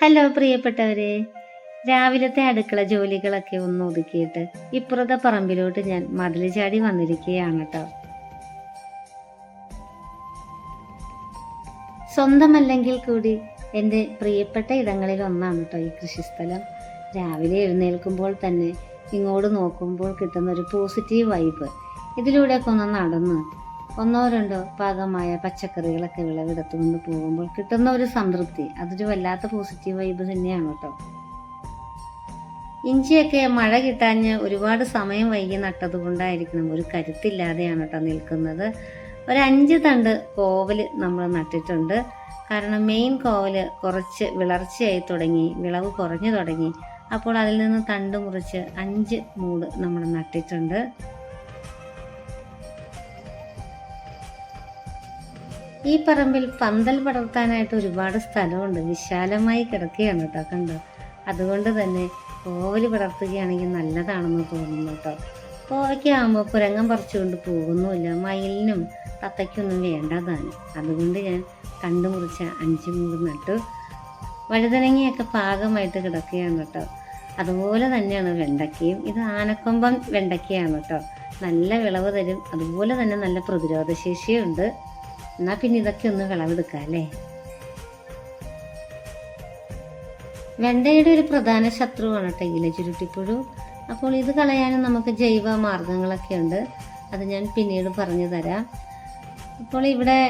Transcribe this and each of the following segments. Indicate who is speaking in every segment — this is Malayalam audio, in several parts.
Speaker 1: ഹലോ പ്രിയപ്പെട്ടവരെ, രാവിലത്തെ അടുക്കള ജോലികളൊക്കെ ഒന്ന് ഒതുക്കിയിട്ട് ഇപ്പുറത്തെ പറമ്പിലോട്ട് ഞാൻ മതിൽ ചാടി വന്നിരിക്കുകയാണ് കേട്ടോ. സ്വന്തമല്ലെങ്കിൽ കൂടി എൻ്റെ പ്രിയപ്പെട്ട ഇടങ്ങളിൽ ഒന്നാണ് കേട്ടോ ഈ കൃഷിസ്ഥലം. രാവിലെ എഴുന്നേൽക്കുമ്പോൾ തന്നെ ഇങ്ങോട്ട് നോക്കുമ്പോൾ കിട്ടുന്ന ഒരു പോസിറ്റീവ് വൈബ്, ഇതിലൂടെയൊക്കെ ഒന്ന് നടന്ന് ഒന്നോ രണ്ടോ പാകമായ പച്ചക്കറികളൊക്കെ വിളവെടുത്തുകൊണ്ട് പോകുമ്പോൾ കിട്ടുന്ന ഒരു സംതൃപ്തി, അതൊരു വല്ലാത്ത പോസിറ്റീവ് വൈബ് തന്നെയാണ് കേട്ടോ. ഇഞ്ചിയൊക്കെ മഴ കിട്ടാഞ്ഞ് ഒരുപാട് സമയം വൈകി നട്ടത് കൊണ്ടായിരിക്കണം ഒരു കരുത്തില്ലാതെയാണ് കേട്ടോ നിൽക്കുന്നത്. ഒരു 5 തണ്ട് കോവല് നമ്മൾ നട്ടിട്ടുണ്ട്. കാരണം മെയിൻ കോവല് കുറച്ച് വിളർച്ചയായി തുടങ്ങി, വിളവ് കുറഞ്ഞു തുടങ്ങി. അപ്പോൾ അതിൽ നിന്ന് തണ്ട് മുറിച്ച് 5 മൂട് നമ്മൾ നട്ടിട്ടുണ്ട്. ഈ പറമ്പിൽ പന്തൽ പടർത്താനായിട്ട് ഒരുപാട് സ്ഥലമുണ്ട്, വിശാലമായി കിടക്കുകയാണ് കേട്ടോ, കണ്ടോ. അതുകൊണ്ട് തന്നെ കോവല് പടർത്തുകയാണെങ്കിൽ നല്ലതാണെന്ന് തോന്നുന്നു കേട്ടോ. കോവയ്ക്കാകുമ്പോൾ കുരങ്ങൻ പറിച്ചുകൊണ്ട് പോകുന്നുമില്ല, മയിലിനും തത്തയ്ക്കൊന്നും വേണ്ടതാണ്. അതുകൊണ്ട് ഞാൻ തണ്ട് മുറിച്ച 5 മൂട് നട്ടു. വഴുതനങ്ങയൊക്കെ പാകമായിട്ട് കിടക്കുകയാണ് കേട്ടോ. അതുപോലെ തന്നെയാണ് വെണ്ടയ്ക്കയും. ഇത് ആനക്കൊമ്പൻ വെണ്ടയ്ക്കയാണ് കേട്ടോ. നല്ല വിളവ് തരും, അതുപോലെ തന്നെ നല്ല പ്രതിരോധ ശേഷിയുണ്ട്. എന്നാൽ പിന്നെ ഇതൊക്കെ ഒന്ന് വിളവെടുക്കാം അല്ലേ. വെണ്ടയുടെ ഒരു പ്രധാന ശത്രുവാണ് കേട്ടോ ഇല ചുരുട്ടിപ്പുഴു. അപ്പോൾ ഇത് കളയാനും നമുക്ക് ജൈവ മാർഗങ്ങളൊക്കെ ഉണ്ട്, അത് ഞാൻ പിന്നീട് പറഞ്ഞു തരാം. അപ്പോൾ ഇവിടെ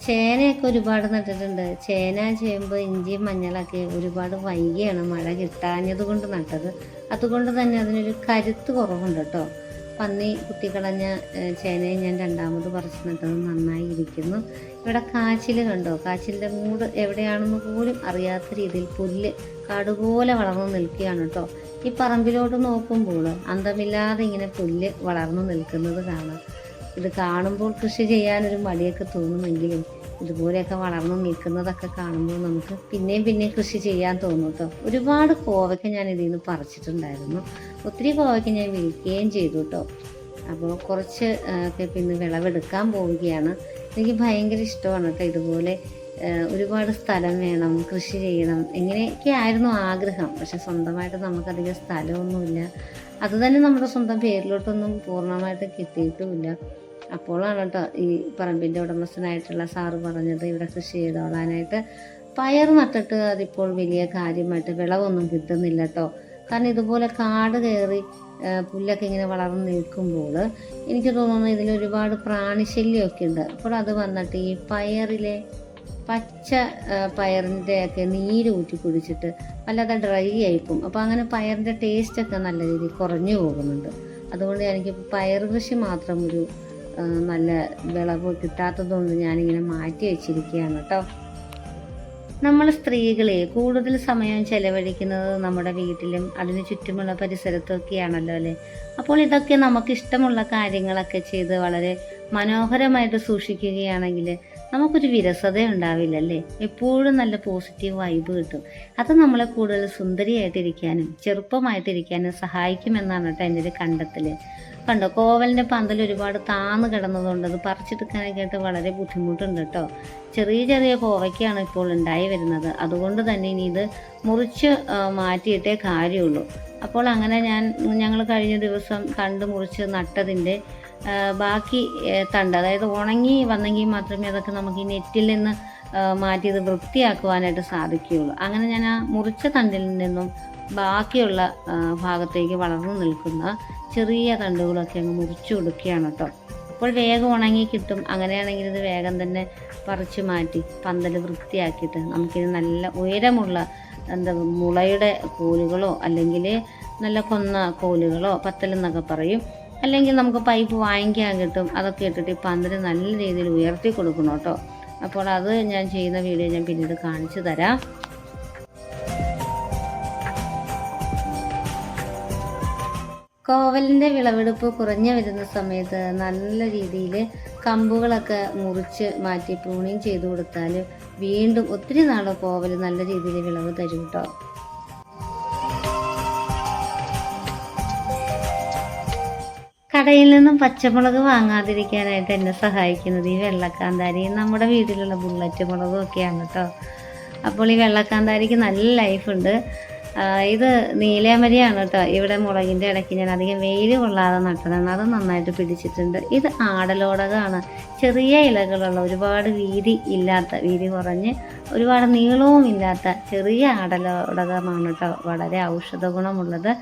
Speaker 1: ചേനയൊക്കെ ഒരുപാട് നട്ടിട്ടുണ്ട്. ചേന, ചേമ്പ്, ഇഞ്ചി, മഞ്ഞളൊക്കെ ഒരുപാട് വൈകിയാണ് മഴ കിട്ടാഞ്ഞത് കൊണ്ട് നട്ടത്. അതുകൊണ്ട് തന്നെ അതിനൊരു കരുത്ത് കുറവുണ്ട് കേട്ടോ. പന്നി കുത്തിക്കളഞ്ഞ ചേനയെ ഞാൻ രണ്ടാമത് പറിച്ച് നട്ടത് നന്നായി ഇരിക്കുന്നു. ഇവിടെ കാച്ചിൽ കണ്ടോ, കാച്ചിലിൻ്റെ മൂട് എവിടെയാണെന്ന് പോലും അറിയാത്ത രീതിയിൽ പുല്ല് കാടുപോലെ വളർന്നു നിൽക്കുകയാണ് കേട്ടോ. ഈ പറമ്പിലോട്ട് നോക്കുമ്പോൾ അന്തമില്ലാതെ ഇങ്ങനെ പുല്ല് വളർന്നു നിൽക്കുന്നത് കാണാം. ഇത് കാണുമ്പോൾ കൃഷി ചെയ്യാനൊരു മടിയൊക്കെ തോന്നുമെങ്കിലും ഇതുപോലെയൊക്കെ വളർന്നു നിൽക്കുന്നതൊക്കെ കാണുമ്പോൾ നമുക്ക് പിന്നെയും കൃഷി ചെയ്യാൻ തോന്നും കേട്ടോ. ഒരുപാട് കോവയ്ക്ക ഞാൻ ഇതിൽ നിന്ന് പറിച്ചിട്ടുണ്ടായിരുന്നു. ഒത്തിരി കോവയ്ക്ക ഞാൻ വിൽക്കുകയും ചെയ്തു കേട്ടോ. അപ്പോൾ കുറച്ച് ഒക്കെ പിന്നെ വിളവെടുക്കാൻ പോവുകയാണ്. എനിക്ക് ഭയങ്കര ഇഷ്ടമാണ് കേട്ടോ. ഇതുപോലെ ഒരുപാട് സ്ഥലം വേണം, കൃഷി ചെയ്യണം, ഇങ്ങനെയൊക്കെ ആയിരുന്നു ആഗ്രഹം. പക്ഷെ സ്വന്തമായിട്ട് നമുക്കധികം സ്ഥലമൊന്നുമില്ല. അതുതന്നെ നമ്മുടെ സ്വന്തം പേരിലോട്ടൊന്നും പൂർണ്ണമായിട്ട് കിട്ടിയിട്ടുമില്ല. അപ്പോഴാണ് കേട്ടോ ഈ പറമ്പിൻ്റെ ഉടമസ്ഥനായിട്ടുള്ള സാറ് പറഞ്ഞത് ഇവിടെ കൃഷി ചെയ്തോളാനായിട്ട്. പയർ നട്ടിട്ട് അതിപ്പോൾ വലിയ കാര്യമായിട്ട് വിളവൊന്നും കിട്ടുന്നില്ല കേട്ടോ. കാരണം ഇതുപോലെ കാട് കയറി പുല്ലൊക്കെ ഇങ്ങനെ വളർന്ന് നിൽക്കുമ്പോൾ എനിക്ക് തോന്നുന്നു ഇതിലൊരുപാട് പ്രാണിശല്യമൊക്കെ ഉണ്ട്. അപ്പോൾ അത് വന്നിട്ട് ഈ പയറിലെ പച്ച പയറിൻ്റെ ഒക്കെ നീര് ഊറ്റി കുടിച്ചിട്ട് വല്ലാതെ ഡ്രൈ ആയിപ്പോവും. അപ്പോൾ അങ്ങനെ പയറിൻ്റെ ടേസ്റ്റൊക്കെ നല്ല രീതിയിൽ കുറഞ്ഞു പോകുന്നുണ്ട്. അതുകൊണ്ട് എനിക്ക് പയർ കൃഷി മാത്രം ഒരു നല്ല വിളവ് കിട്ടാത്തതുകൊണ്ട് ഞാനിങ്ങനെ മാറ്റി വെച്ചിരിക്കുകയാണ് കേട്ടോ. നമ്മൾ സ്ത്രീകളെ കൂടുതൽ സമയം ചെലവഴിക്കുന്നത് നമ്മുടെ വീട്ടിലും അതിന് ചുറ്റുമുള്ള പരിസരത്തൊക്കെയാണല്ലോ അല്ലേ. അപ്പോൾ ഇതൊക്കെ നമുക്കിഷ്ടമുള്ള കാര്യങ്ങളൊക്കെ ചെയ്ത് വളരെ മനോഹരമായിട്ട് സൂക്ഷിക്കുകയാണെങ്കിൽ നമുക്കൊരു വിരസത ഉണ്ടാവില്ലല്ലേ. എപ്പോഴും നല്ല പോസിറ്റീവ് വൈബ് കിട്ടും. അത് നമ്മളെ കൂടുതൽ സുന്ദരിയായിട്ടിരിക്കാനും ചെറുപ്പമായിട്ടിരിക്കാനും സഹായിക്കുമെന്നാണ് കേട്ടോ എൻ്റെ ഒരു കണ്ടെത്തൽ. കണ്ടോ, കോവലിൻ്റെ പന്തൽ ഒരുപാട് താന്ന് കിടന്നതുകൊണ്ട് അത് പറിച്ചെടുക്കാനൊക്കെ ആയിട്ട് വളരെ ബുദ്ധിമുട്ടുണ്ട് കേട്ടോ. ചെറിയ ചെറിയ കോവയ്ക്കാണ് ഇപ്പോൾ ഉണ്ടായി വരുന്നത്. അതുകൊണ്ട് തന്നെ ഇനി ഇത് മുറിച്ച് മാറ്റിയിട്ടേ കാര്യമുള്ളൂ. അപ്പോൾ അങ്ങനെ ഞങ്ങൾ കഴിഞ്ഞ ദിവസം തണ്ട് മുറിച്ച് നട്ടതിൻ്റെ ബാക്കി തണ്ട്, അതായത് ഉണങ്ങി വന്നെങ്കിൽ മാത്രമേ അതൊക്കെ നമുക്ക് ഈ നെറ്റിൽ നിന്ന് മാറ്റി ഇത് വൃത്തിയാക്കുവാനായിട്ട് സാധിക്കുകയുള്ളൂ. അങ്ങനെ ഞാൻ ആ മുറിച്ച തണ്ടിൽ നിന്നും ബാക്കിയുള്ള ഭാഗത്തേക്ക് വളർന്നു നിൽക്കുന്ന ചെറിയ തണ്ടുകളൊക്കെ അങ്ങ് മുറിച്ചു കൊടുക്കുകയാണ് കേട്ടോ. അപ്പോൾ വേഗം ഉണങ്ങി കിട്ടും. അങ്ങനെയാണെങ്കിൽ ഇത് വേഗം തന്നെ പറിച്ചു മാറ്റി പന്തൽ വൃത്തിയാക്കിയിട്ട് നമുക്കിത് നല്ല ഉയരമുള്ള മുളയുടെ കോലുകളോ അല്ലെങ്കിൽ നല്ല കൊന്ന കോലുകളോ പത്തലെന്നൊക്കെ പറയും, അല്ലെങ്കിൽ നമുക്ക് പൈപ്പ് വാങ്ങിക്കാൻ കിട്ടും. അതൊക്കെ ഇട്ടിട്ട് ഈ പന്തൽ നല്ല രീതിയിൽ ഉയർത്തി കൊടുക്കണം കേട്ടോ. അപ്പോൾ അത് ഞാൻ ചെയ്യുന്ന വീഡിയോ ഞാൻ പിന്നീട് കാണിച്ചു തരാം. കോവലിൻ്റെ വിളവെടുപ്പ് കുറഞ്ഞു വരുന്ന സമയത്ത് നല്ല രീതിയിൽ കമ്പുകളൊക്കെ മുറിച്ച് മാറ്റി പ്രൂണിങ് ചെയ്ത് കൊടുത്താൽ വീണ്ടും ഒത്തിരി നാൾ കോവൽ നല്ല രീതിയിൽ വിളവ് തരും കേട്ടോ. കടയിൽ നിന്നും പച്ചമുളക് വാങ്ങാതിരിക്കാനായിട്ട് എന്നെ സഹായിക്കുന്നത് ഈ വെള്ളക്കാന്താരിയും നമ്മുടെ വീട്ടിലുള്ള ബുള്ളറ്റ് മുളകും ഒക്കെയാണ് കേട്ടോ. അപ്പോൾ ഈ വെള്ളക്കാന്താരിക്ക് നല്ല ലൈഫുണ്ട്. ഇത് നീലയമരിയാണ് കേട്ടോ. ഇവിടെ മുളകിൻ്റെ ഇടയ്ക്ക് ഞാൻ അധികം വെയിൽ കൊള്ളാതെ നട്ടതാണ്, അത് നന്നായിട്ട് പിടിച്ചിട്ടുണ്ട്. ഇത് ആടലോടകമാണ്, ചെറിയ ഇലകളുള്ള, ഒരുപാട് വീതി കുറഞ്ഞ് ഒരുപാട് നീളവും ഇല്ലാത്ത ചെറിയ ആടലോടകമാണ് കേട്ടോ, വളരെ ഔഷധ ഗുണമുള്ളത്.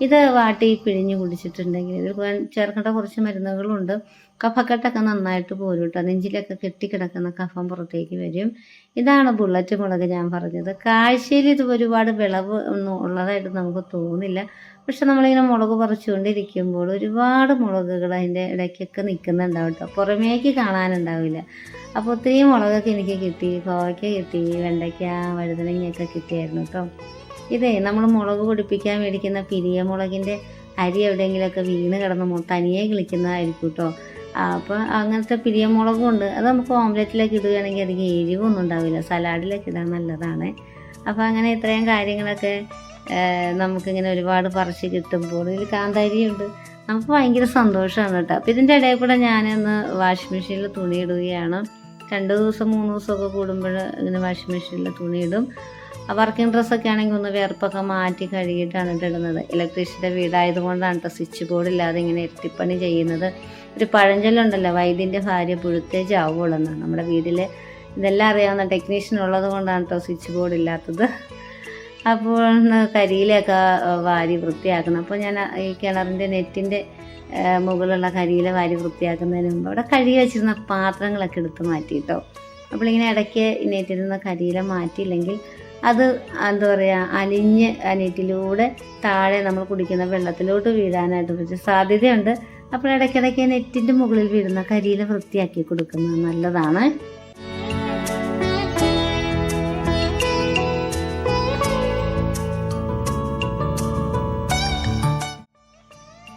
Speaker 1: ഇത് വാട്ടി പിഴിഞ്ഞ് കുടിച്ചിട്ടുണ്ടെങ്കിൽ ഇതിൽ ചേർക്കേണ്ട കുറച്ച് മരുന്നുകളുണ്ട്. കഫക്കെട്ടൊക്കെ നന്നായിട്ട് പോരും കേട്ടോ, നെഞ്ചിലൊക്കെ കെട്ടിക്കിടക്കുന്ന കഫം പുറത്തേക്ക് വരും. ഇതാണ് ബുള്ളറ്റ് മുളക് ഞാൻ പറഞ്ഞത്. കാഴ്ചയിൽ ഇത് ഒരുപാട് വിളവ് ഒന്നും ഉള്ളതായിട്ട് നമുക്ക് തോന്നില്ല, പക്ഷെ നമ്മളിങ്ങനെ മുളക് പറിച്ചുകൊണ്ടിരിക്കുമ്പോൾ ഒരുപാട് മുളകുകൾ അതിൻ്റെ ഇടയ്ക്കൊക്കെ നിൽക്കുന്നുണ്ടാവും കേട്ടോ, പുറമേക്ക് കാണാനുണ്ടാവില്ല. അപ്പോൾ ഒത്തിരി മുളകൊക്കെ എനിക്ക് കിട്ടി, കോവയ്ക്ക കിട്ടി, വെണ്ടയ്ക്ക, വഴുതനങ്ങയൊക്കെ കിട്ടിയായിരുന്നു കേട്ടോ. ഇതേ നമ്മൾ മുളക് പൊടിപ്പിക്കാൻ മേടിക്കുന്ന പിരിയ മുളകിൻ്റെ അരി എവിടെയെങ്കിലുമൊക്കെ വീണ് കിടന്ന് തനിയെ കിളിക്കുന്നതായിരിക്കും കേട്ടോ. അപ്പോൾ അങ്ങനത്തെ പിരിയ മുളകും ഉണ്ട്, അത് നമുക്ക് ഓംലെറ്റിലേക്ക് ഇടുകയാണെങ്കിൽ അധികം എരിവൊന്നും ഉണ്ടാവില്ല, സലാഡിലേക്ക് ഇടാൻ നല്ലതാണ്. അപ്പോൾ അങ്ങനെ ഇത്രയും കാര്യങ്ങളൊക്കെ നമുക്കിങ്ങനെ ഒരുപാട് പറിച്ച് കിട്ടുമ്പോൾ ഇതിൽ കാന്താരിയുണ്ട്, നമുക്ക് ഭയങ്കര സന്തോഷമാണ് കേട്ടോ. അപ്പോൾ ഇതിൻ്റെ ഇടയിൽ കൂടെ ഞാനൊന്ന് വാഷിംഗ് മെഷീനിൽ തുണി ഇടുകയാണ്. 2 ദിവസം 3 ദിവസമൊക്കെ കൂടുമ്പോൾ ഇങ്ങനെ വാഷിംഗ് മെഷീനിൽ തുണി ഇടും. വർക്കിംഗ് ഡ്രസ്സൊക്കെ ആണെങ്കിൽ ഒന്ന് വിയർപ്പൊക്കെ മാറ്റി കഴുകിയിട്ടാണ് ഇടുന്നത്. ഇലക്ട്രീഷ്യൻ്റെ വീടായതുകൊണ്ടാണ് കേട്ടോ സ്വിച്ച് ബോർഡ് ഇല്ലാതെ ഇങ്ങനെ ഇരട്ടിപ്പണി ചെയ്യുന്നത്. ഒരു പഴഞ്ചൊല്ലുണ്ടല്ലോ, വൈദ്യൻ്റെ ഭാര്യ പുഴുത്തേ ചാവുള്ളൂ എന്നാണ്. നമ്മുടെ വീട്ടിൽ ഇതെല്ലാം അറിയാവുന്ന ടെക്നീഷ്യൻ ഉള്ളത് കൊണ്ടാണ് കേട്ടോ സ്വിച്ച് ബോർഡ് ഇല്ലാത്തത്. അപ്പോൾ കരിയിലൊക്കെ വാരി വൃത്തിയാക്കണം. അപ്പോൾ ഞാൻ ഈ കിണറിൻ്റെ നെറ്റിൻ്റെ മുകളിലുള്ള കരിയില വാരി വൃത്തിയാക്കുന്നതിന് മുമ്പ് അവിടെ കഴുകി വെച്ചിരുന്ന പാത്രങ്ങളൊക്കെ എടുത്ത് മാറ്റി കേട്ടോ. അപ്പോൾ ഇങ്ങനെ ഇടയ്ക്ക് നെറ്റിൽ നിന്ന് കരിയില മാറ്റിയില്ലെങ്കിൽ അത് എന്താ പറയുക, അലിഞ്ഞ് നെറ്റിലൂടെ താഴെ നമ്മൾ കുടിക്കുന്ന വെള്ളത്തിലോട്ട് വീഴാനായിട്ട് സാധ്യതയുണ്ട്. അപ്പോൾ ഇടയ്ക്കിടയ്ക്ക് നെറ്റിൻ്റെ മുകളിൽ വീഴുന്ന കരിയില വൃത്തിയാക്കി കൊടുക്കുന്നത് നല്ലതാണ്.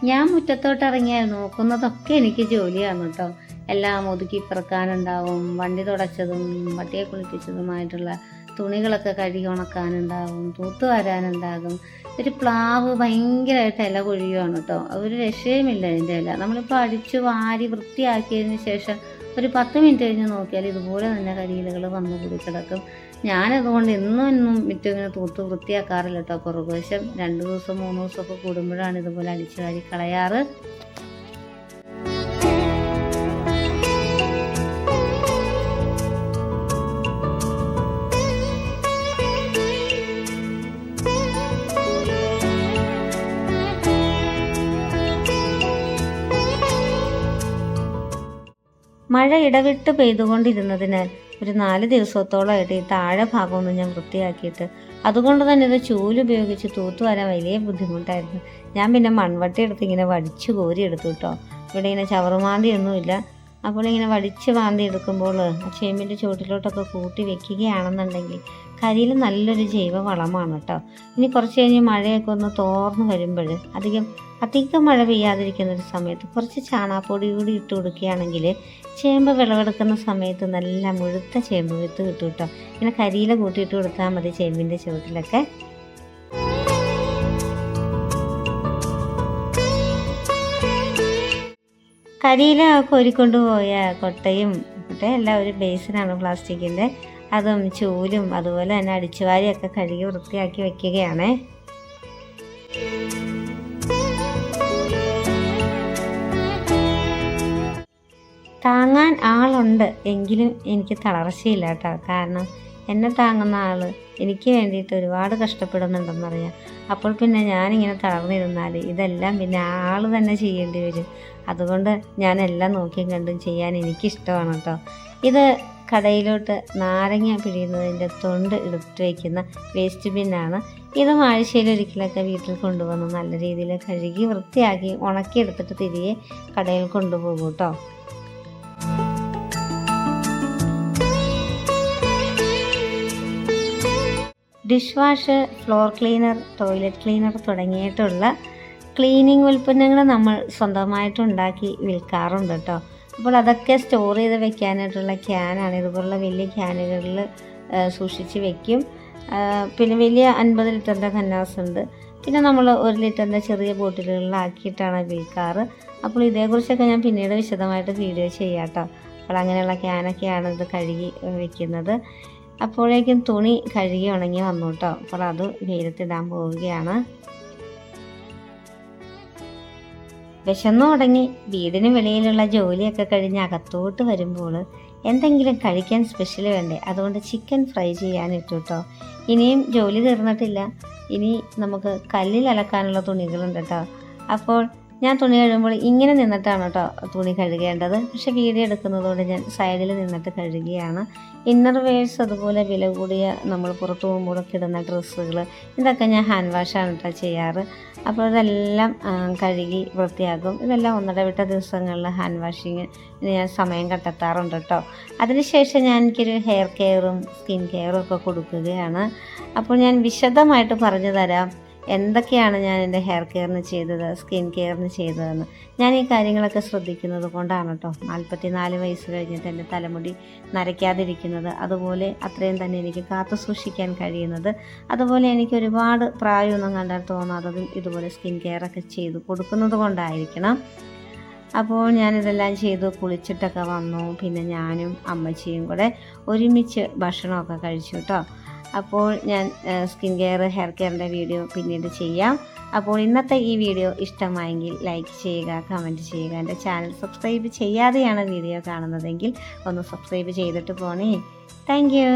Speaker 1: ഞാൻ മുറ്റത്തോട്ട് ഇറങ്ങിയാൽ നോക്കുന്നതൊക്കെ എനിക്ക് ജോലിയാണ് കേട്ടോ. എല്ലാം ഒതുക്കി പെറുക്കാനുണ്ടാവും, വണ്ടി തുടച്ചതും പട്ടിയെ കുളിപ്പിച്ചതുമായിട്ടുള്ള തുണികളൊക്കെ കഴുകി ഉണക്കാനുണ്ടാകും, തൂത്ത് വരാനുണ്ടാകും. ഒരു പ്ലാവ് ഭയങ്കരമായിട്ട് ഇല കൊഴിയുകയാണ് കേട്ടോ, ഒരു രക്ഷയുമില്ല അതിൻ്റെ ഇല. നമ്മളിപ്പോൾ അടിച്ചു വാരി വൃത്തിയാക്കിയതിന് ശേഷം ഒരു 10 മിനിറ്റ് കഴിഞ്ഞ് നോക്കിയാൽ ഇതുപോലെ തന്നെ കരിയിലകൾ വന്നു കൂടി കിടക്കും. ഞാനതുകൊണ്ട് എന്നും മിറ്റം ഇങ്ങനെ തൂത്ത് വൃത്തിയാക്കാറില്ല കേട്ടോ. പുറകുവശം 2 ദിവസം 3 ദിവസമൊക്കെ കൂടുമ്പോഴാണ് ഇതുപോലെ അടിച്ചു വാരി കളയാറ്. മഴ ഇടവിട്ട് പെയ്തുകൊണ്ടിരുന്നതിനാൽ ഒരു 4 ദിവസത്തോളമായിട്ട് ഈ താഴെ ഭാഗമൊന്നും ഞാൻ വൃത്തിയാക്കിയിട്ട്, അതുകൊണ്ട് തന്നെ ഇത് ചൂലുപയോഗിച്ച് തൂത്തു വരാൻ വലിയ ബുദ്ധിമുട്ടായിരുന്നു. ഞാൻ പിന്നെ മൺവട്ടി എടുത്ത് ഇങ്ങനെ വടിച്ച് കോരി എടുത്തു കേട്ടോ. ഇവിടെ ഇങ്ങനെ ചവറുമാന്തിയൊന്നുമില്ല. അപ്പോൾ ഇങ്ങനെ വടിച്ച് മാന്തി എടുക്കുമ്പോൾ ആ ചേമ്പിൻ്റെ ചുവട്ടിലോട്ടൊക്കെ കൂട്ടി വെക്കുകയാണെന്നുണ്ടെങ്കിൽ കരിയിൽ നല്ലൊരു ജൈവ വളമാണ് കേട്ടോ. ഇനി കുറച്ച് കഴിഞ്ഞ് മഴയൊക്കെ ഒന്ന് തോർന്ന് വരുമ്പോൾ അധികം മഴ പെയ്യാതിരിക്കുന്നൊരു സമയത്ത് കുറച്ച് ചാണാപ്പൊടി കൂടി ഇട്ട് കൊടുക്കുകയാണെങ്കിൽ ചേമ്പ് വിളവെടുക്കുന്ന സമയത്ത് നല്ല മുഴുത്ത ചേമ്പ് വിത്ത് കിട്ടും കേട്ടോ. ഇങ്ങനെ കരിയില കൂട്ടിയിട്ട് കൊടുത്താൽ മതി ചേമ്പിൻ്റെ ചുവട്ടിലൊക്കെ. കരിയില കോരിക്കൊണ്ടുപോയ കൊട്ടയും എല്ലാം ഒരു ബേസിനാണ് പ്ലാസ്റ്റിക്കിൻ്റെ, അതും ചൂലും അതുപോലെ തന്നെ അടിച്ചുവാരിയൊക്കെ കഴുകി വൃത്തിയാക്കി വെക്കുകയാണ്. താങ്ങാൻ ആളുണ്ട് എങ്കിലും എനിക്ക് തളർച്ചയില്ല കേട്ടോ. കാരണം എന്നെ താങ്ങുന്ന ആൾ എനിക്ക് വേണ്ടിയിട്ട് ഒരുപാട് കഷ്ടപ്പെടുന്നുണ്ടെന്നറിയാം. അപ്പോൾ പിന്നെ ഞാനിങ്ങനെ തളർന്നിരുന്നാൽ ഇതെല്ലാം പിന്നെ ആൾ തന്നെ ചെയ്യേണ്ടി വരും. അതുകൊണ്ട് ഞാനെല്ലാം നോക്കിയും കണ്ടും ചെയ്യാൻ എനിക്കിഷ്ടമാണ് കേട്ടോ. ഇത് കടയിലോട്ട് നാരങ്ങ പിഴിയുന്നതിൻ്റെ തൊണ്ട് എടുത്ത് വയ്ക്കുന്ന വേസ്റ്റ് ബിന്നാണ്. ഇത് ആഴ്ചയിലൊരിക്കലൊക്കെ വീട്ടിൽ കൊണ്ടുവന്ന് നല്ല രീതിയിൽ കഴുകി വൃത്തിയാക്കി ഉണക്കിയെടുത്തിട്ട് തിരികെ കടയിൽ കൊണ്ടുപോകും കേട്ടോ. Dish wash, floor cleaner, toilet cleaner തുടങ്ങിയിട്ടുള്ള ക്ലീനിങ് ഉൽപ്പന്നങ്ങൾ നമ്മൾ സ്വന്തമായിട്ട് ഉണ്ടാക്കി വിൽക്കാറുണ്ട് കേട്ടോ. അപ്പോൾ അതൊക്കെ സ്റ്റോർ ചെയ്ത് വെക്കാനായിട്ടുള്ള ക്യാനാണ്. ഇതുപോലുള്ള വലിയ ക്യാനുകളിൽ സൂക്ഷിച്ച് വെക്കും. പിന്നെ വലിയ 50 ലിറ്ററിൻ്റെ കന്നാസ് ഉണ്ട്. പിന്നെ നമ്മൾ 1 ലിറ്ററിൻ്റെ ചെറിയ ബോട്ടിലുകളിലാക്കിയിട്ടാണ് വിൽക്കാറ്. അപ്പോൾ ഇതേക്കുറിച്ചൊക്കെ ഞാൻ പിന്നീട് വിശദമായിട്ട് വീഡിയോ ചെയ്യാം കേട്ടോ. അപ്പോൾ അങ്ങനെയുള്ള ക്യാനൊക്കെയാണ് ഇത് കഴുകി വെക്കുന്നത്. അപ്പോഴേക്കും തുണി കഴുകി ഉണങ്ങി വന്നു കേട്ടോ. അപ്പോൾ അത് വെയിലത്തിടാൻ പോവുകയാണ്. വിശന്നു തുടങ്ങി. വീടിന് വെളിയിലുള്ള ജോലിയൊക്കെ കഴിഞ്ഞ് അകത്തോട്ട് വരുമ്പോൾ എന്തെങ്കിലും കഴിക്കാൻ സ്പെഷ്യൽ വേണ്ടേ, അതുകൊണ്ട് ചിക്കൻ ഫ്രൈ ചെയ്യാനിട്ടു കേട്ടോ. ഇനിയും ജോലി തീർന്നിട്ടില്ല. ഇനി നമുക്ക് കല്ലിൽ അലക്കാനുള്ള തുണികളുണ്ട് കേട്ടോ. അപ്പോൾ ഞാൻ തുണി കഴുകുമ്പോൾ ഇങ്ങനെ നിന്നിട്ടാണ് കേട്ടോ തുണി കഴുകേണ്ടത്. പക്ഷെ വീഡിയോ എടുക്കുന്നതുകൊണ്ട് ഞാൻ സൈഡിൽ നിന്നിട്ട് കഴുകുകയാണ്. ഇന്നർ വെയേഴ്സ്, അതുപോലെ വില കൂടിയ നമ്മൾ പുറത്തു പോകുമ്പോഴൊക്കെ ഇടുന്ന ഡ്രസ്സുകൾ, ഇതൊക്കെ ഞാൻ ഹാൻഡ് വാഷാണ് കേട്ടോ ചെയ്യാറ്. അപ്പോൾ ഇതെല്ലാം കഴുകി വൃത്തിയാക്കും. ഇതെല്ലാം ഒന്നിടവിട്ട ദിവസങ്ങളിൽ ഹാൻഡ് വാഷിങ് ഞാൻ സമയം കണ്ടെത്താറുണ്ട് കേട്ടോ. അതിനുശേഷം ഞാൻ എനിക്കൊരു ഹെയർ കെയറും സ്കിൻ കെയറും ഒക്കെ കൊടുക്കുകയാണ്. അപ്പോൾ ഞാൻ വിശദമായിട്ട് പറഞ്ഞു തരാം എന്തൊക്കെയാണ് ഞാൻ എൻ്റെ ഹെയർ കെയറിന് ചെയ്തത്, സ്കിൻ കെയറിന് ചെയ്തതെന്ന്. ഞാൻ ഈ കാര്യങ്ങളൊക്കെ ശ്രദ്ധിക്കുന്നത് കൊണ്ടാണ് കേട്ടോ 44 വയസ്സ് കഴിഞ്ഞിട്ട് എൻ്റെ തലമുടി നരയ്ക്കാതിരിക്കുന്നത്, അതുപോലെ അത്രയും തന്നെ എനിക്ക് കാത്തു സൂക്ഷിക്കാൻ കഴിയുന്നത്, അതുപോലെ എനിക്ക് ഒരുപാട് പ്രായമൊന്നും കണ്ടാൽ തോന്നാത്തതും ഇതുപോലെ സ്കിൻ കെയറൊക്കെ ചെയ്ത് കൊടുക്കുന്നത് കൊണ്ടായിരിക്കണം. അപ്പോൾ ഞാനിതെല്ലാം ചെയ്തു കുളിച്ചിട്ടൊക്കെ വന്നു. പിന്നെ ഞാനും അമ്മച്ചിയും കൂടെ ഒരുമിച്ച് ഭക്ഷണമൊക്കെ കഴിച്ചു കേട്ടോ. അപ്പോൾ ഞാൻ സ്കിൻ കെയർ ഹെയർ കെയറിൻ്റെ വീഡിയോ പിന്നീട് ചെയ്യാം. അപ്പോൾ ഇന്നത്തെ ഈ വീഡിയോ ഇഷ്ടമായെങ്കിൽ ലൈക്ക് ചെയ്യുക, കമൻറ്റ് ചെയ്യുക. എൻ്റെ ചാനൽ സബ്സ്ക്രൈബ് ചെയ്യാതെയാണ് വീഡിയോ കാണുന്നതെങ്കിൽ ഒന്ന് സബ്സ്ക്രൈബ് ചെയ്തിട്ട് പോണേ. Thank you.